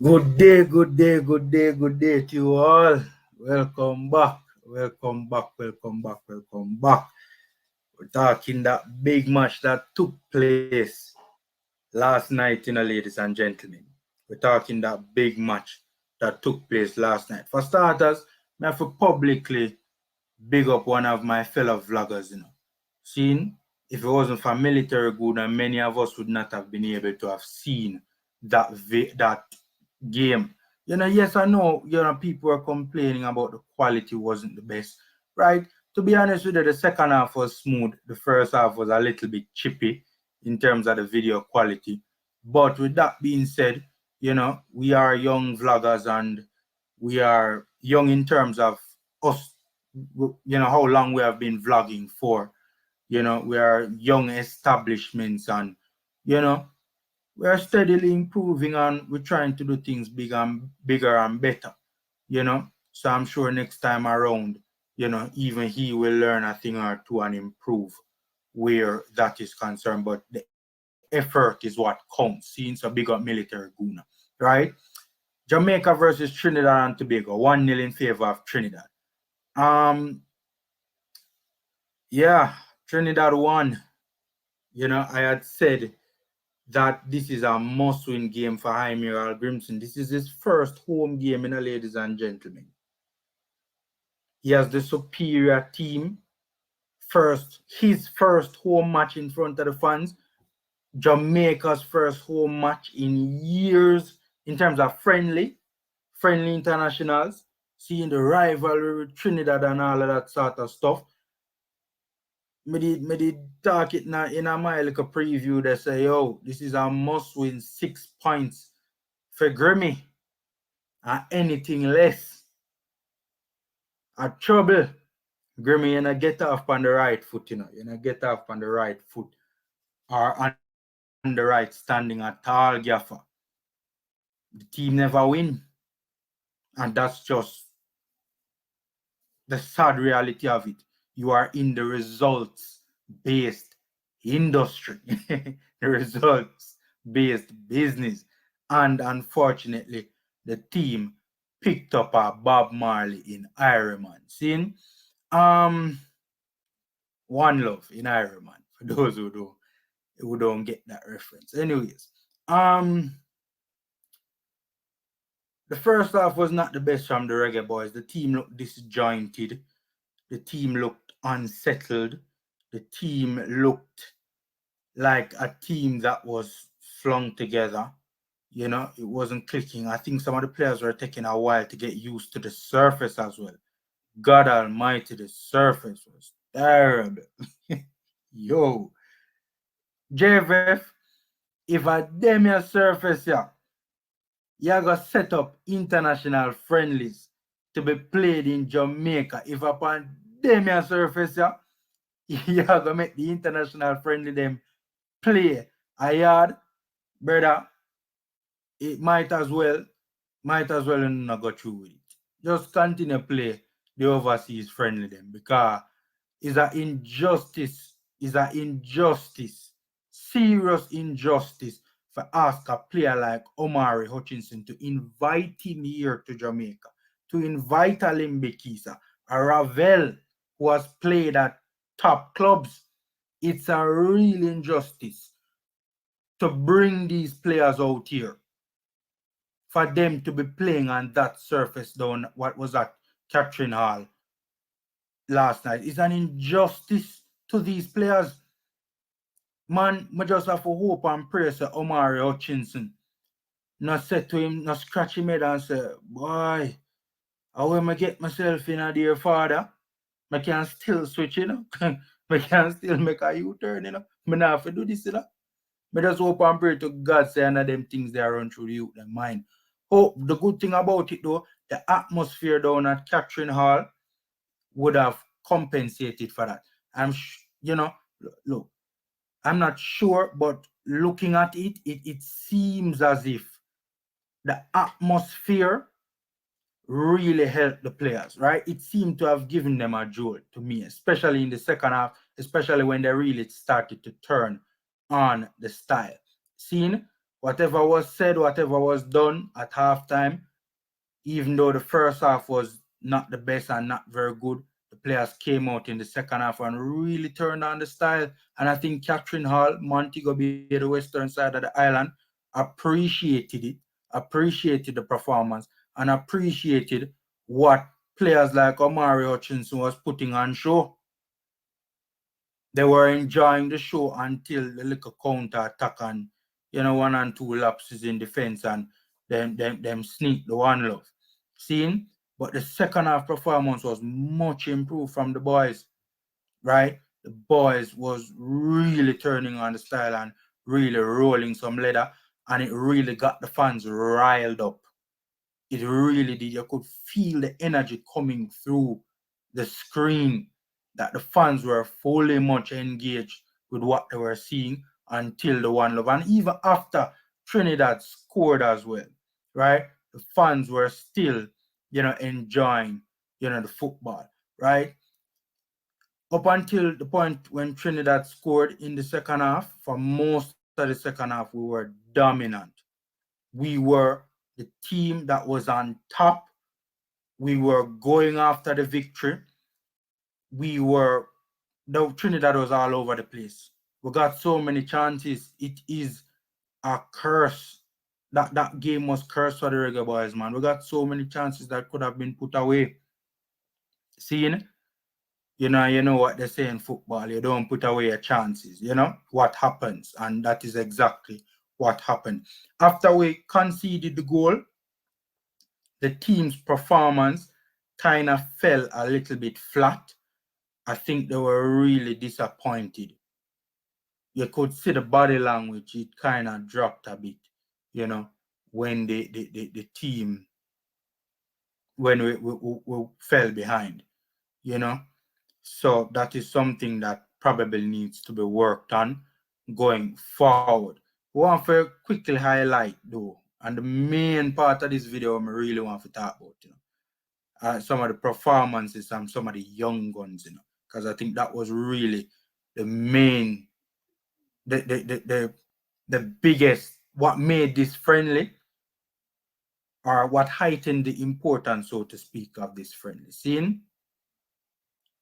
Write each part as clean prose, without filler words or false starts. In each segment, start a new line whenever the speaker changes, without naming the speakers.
Good day, good day, good day, good day to you all. Welcome back, welcome back, welcome back, welcome back. We're talking that big match that took place last night, ladies and gentlemen. We're talking that big match that took place last night. For starters, I have to publicly big up one of my fellow vloggers. Seeing if it wasn't for military good, and many of us would not have been able to have seen that game. Yes, I know, people are complaining about the quality wasn't the best, right? To be honest with you, the second half was smooth. The first half was a little bit chippy in terms of the video quality. But with that being said, we are young vloggers and we are young in terms of us, how long we have been vlogging for. We are young establishments and, we are steadily improving and we're trying to do things bigger and better, So I'm sure next time around, even he will learn a thing or two and improve where that is concerned. But the effort is what counts. Seeing so big up military guna, right? Jamaica versus Trinidad and Tobago, 1-0 in favor of Trinidad. Yeah, Trinidad won. I had said that this is a must-win game for Admiral Grimson. This is his first home game, ladies and gentlemen. He has the superior team. His first home match in front of the fans. Jamaica's first home match in years in terms of friendly internationals. Seeing the rivalry with Trinidad and all of that sort of stuff. Me did talk it now in my little preview. They say, yo, this is a must-win 6 points for Grimmy. And anything less, a trouble. Grimmy, get off on the right foot, get off on the right foot or on the right standing at all, Gaffer. The team never win. And that's just the sad reality of it. You are in the results-based industry, the results-based business. And unfortunately, the team picked up a Bob Marley in Iron Man. Seeing One Love in Iron Man, for those who don't get that reference. Anyways, the first half was not the best from the Reggae Boys. The team looked disjointed. The team looked unsettled. The team looked like a team that was flung together. It wasn't clicking. I think some of the players were taking a while to get used to the surface as well. God almighty, the surface was terrible. Yo. JVF, if a dem surface, you're going to set up international friendlies to be played in Jamaica. If upon them surface, you're going to make the international friendly them play a yard, brother. It might as well not go through with it. Just continue play the overseas friendly them because it's an injustice. Serious injustice for ask a player like Omari Hutchinson to invite him here to Jamaica, to invite a Lembikisa, a Ravel who has played at top clubs. It's a real injustice to bring these players out here, for them to be playing on that surface down, what was that, Catherine Hall last night. It's an injustice to these players. Man, I just have to hope and pray say Omari Hutchinson not say to him, not scratch him head and say, boy, how will I get myself in a dear father? I can still switch, I can still make a U-turn, I not have to do this, I just hope and pray to God say none of them things they run through the youth and mind. Hope the good thing about it though, the atmosphere down at Catherine Hall would have compensated for that. Look, I'm not sure, but looking at it, it seems as if the atmosphere really helped the players, right? It seemed to have given them a jolt to me, especially in the second half, especially when they really started to turn on the style. Seeing whatever was said, whatever was done at halftime, even though the first half was not the best and not very good, the players came out in the second half and really turned on the style. And I think Catherine Hall, Montego Bay, the western side of the island, appreciated it, appreciated the performance, and appreciated what players like Omari Hutchinson was putting on show. They were enjoying the show until the little counter attack and 1 and 2 lapses in defense and them sneak the one love. Seeing? But the second half performance was much improved from the boys, right? The boys was really turning on the style and really rolling some leather, and it really got the fans riled up. It really did. You could feel the energy coming through the screen, that the fans were fully much engaged with what they were seeing until the one love. And even after Trinidad scored as well, right? The fans were still, enjoying, the football, right? Up until the point when Trinidad scored in the second half, for most of the second half, we were dominant. We were the team that was on top. We were going after the victory. The Trinidad was all over the place. We got so many chances. It is a curse. That game was cursed for the Reggae Boyz, man. We got so many chances that could have been put away. Seeing? You know what they say in football. You don't put away your chances. You know what happens, and that is exactly what happened. After we conceded the goal, the team's performance kind of fell a little bit flat. I think they were really disappointed. You could see the body language, it kind of dropped a bit, when the team, when we fell behind, you know. So that is something that probably needs to be worked on going forward. We want to quickly highlight though, and the main part of this video I really want to talk about, some of the performances and some of the young guns, because I think that was really the main, the biggest, what made this friendly, or what heightened the importance, so to speak, of this friendly scene.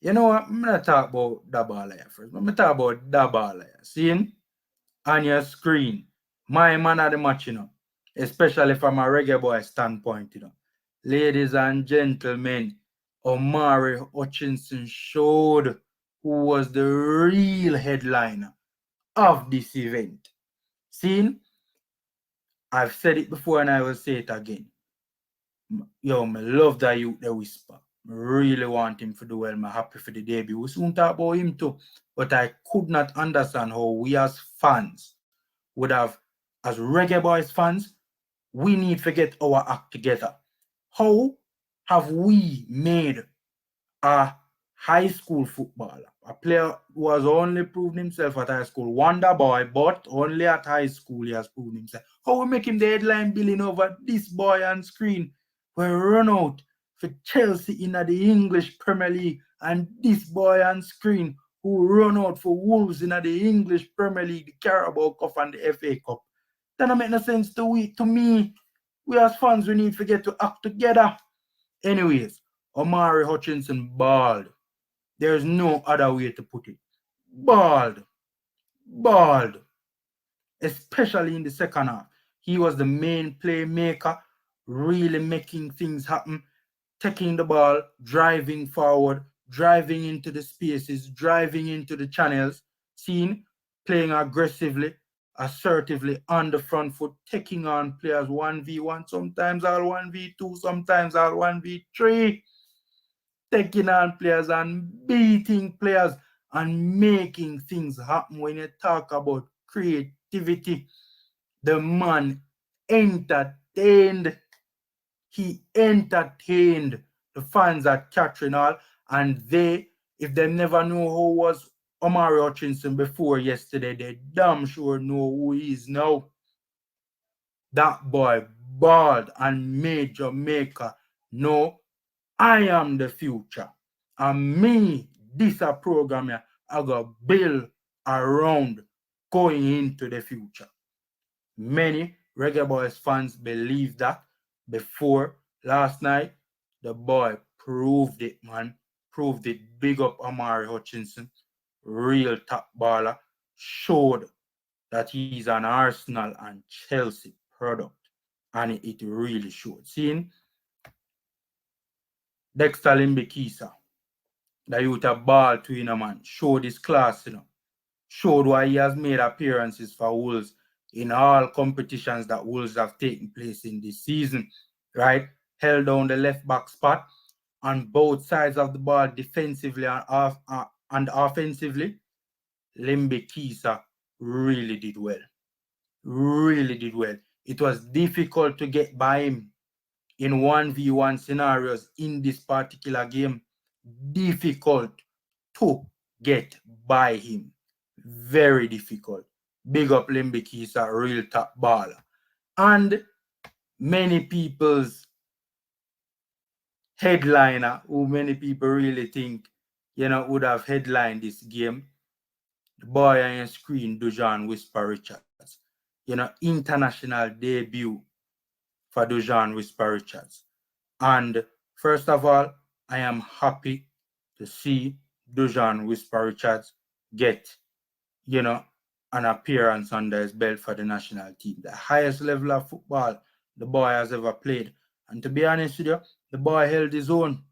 You know what? I'm going to talk about that ball here first. I'm going to talk about that ball here. Seeing on your screen, my man of the match, especially from a Reggae Boy standpoint, Ladies and gentlemen, Omari Hutchinson showed who was the real headliner of this event. Seeing? I've said it before and I will say it again. Yo, I love that youth, the whisper. I really want him to do well. I'm happy for the debut. We soon talk about him too. But I could not understand how we as fans would have, as Reggae Boyz fans, we need to get our act together. How have we made a high school footballer, a player who has only proven himself at high school, wonder boy, but only at high school he has proven himself? How we make him the headline billing over this boy on screen? We run out for Chelsea in the English Premier League, and this boy on screen who run out for Wolves in the English Premier League, the Carabao Cup and the FA Cup. That don't make no sense to me. We as fans, we need to get to act together. Anyways, Omari Hutchinson balled. There's no other way to put it. Balled. Especially in the second half. He was the main playmaker, really making things happen, taking the ball, driving forward, driving into the spaces, driving into the channels, playing aggressively, assertively on the front foot, taking on players 1v1, sometimes all 1v2, sometimes all 1v3, taking on players and beating players and making things happen. When you talk about creativity, the man entertained. He entertained the fans at Catherine Hall, and if they never knew who was Omari Hutchinson before yesterday, they damn sure know who he is now. That boy balled and made Jamaica know I am the future. And me, this a program here, I got build around going into the future. Many Reggae Boyz fans believe that before last night. The boy proved it, man. Proved it. Big up Omari Hutchinson. Real top baller. Showed that he's an Arsenal and Chelsea product. And it really showed. Seeing Dexter Lembikisa, the youth a ball to, man, showed his class, showed why he has made appearances for Wolves in all competitions that Wolves have taken place in this season, right? Held down the left back spot on both sides of the ball, defensively and offensively. Lembikisa really did well. Really did well. It was difficult to get by him in 1v1 scenarios in this particular game. Difficult to get by him. Very difficult. Big up Lembikisa, real top baller. And many people's headliner, who many people really think, would have headlined this game, the boy on your screen, Dujan Whisper Richards. International debut for Dujan Whisper Richards. And first of all, I am happy to see Dujan Whisper Richards get, an appearance under his belt for the national team. The highest level of football the boy has ever played. And to be honest with you, the boy held his own.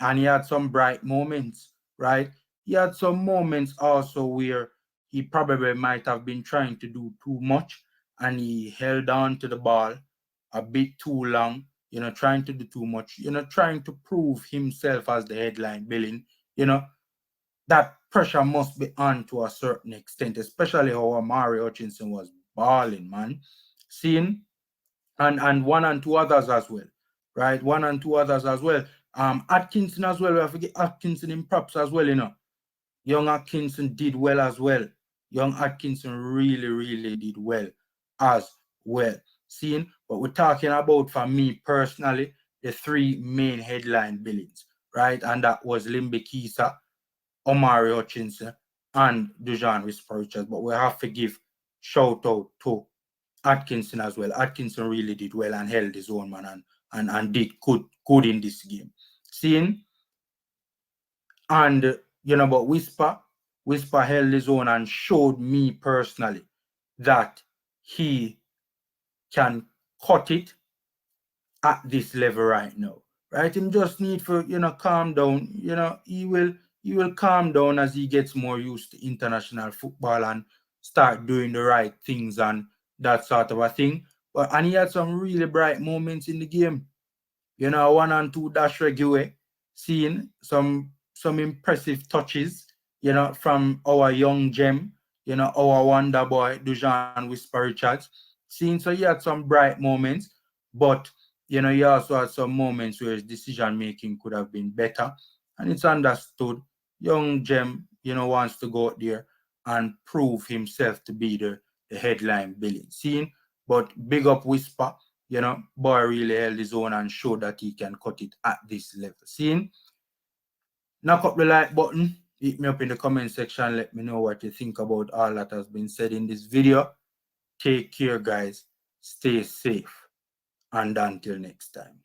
And he had some bright moments, right? He had some moments also where he probably might have been trying to do too much and he held on to the ball a bit too long, trying to do too much, trying to prove himself as the headline billing, that pressure must be on to a certain extent, especially how Omari Hutchinson was balling, man. Seeing and one and two others as well, right? One and two others as well. Atkinson as well. We have to get Atkinson in props as well, Young Atkinson did well as well. Young Atkinson really, really did well as well. Seeing what we're talking about for me personally, the three main headline billings, right? And that was Lembikisa, Omari Hutchinson, and Dujan Whisper Richards. But we have to give shout out to Atkinson as well. Atkinson really did well and held his own, man, and did good in this game. Seeing and but Whisper held his own and showed me personally that he can cut it at this level right now. Right? Him just need for calm down. He will calm down as he gets more used to international football and start doing the right things and that sort of a thing. And he had some really bright moments in the game. 1 and 2 dash reggae, seeing some impressive touches, from our young gem, our wonder boy, Dujan Whisper Richards. Seeing so he had some bright moments, but he also had some moments where his decision making could have been better. And it's understood. Young gem, wants to go out there and prove himself to be the headline billing. Seeing, but big up Whisper. Boy really held his own and showed that he can cut it at this level. Seeing, knock up the like button, hit me up in the comment section, let me know what you think about all that has been said in this video. Take care, guys. Stay safe. And until next time.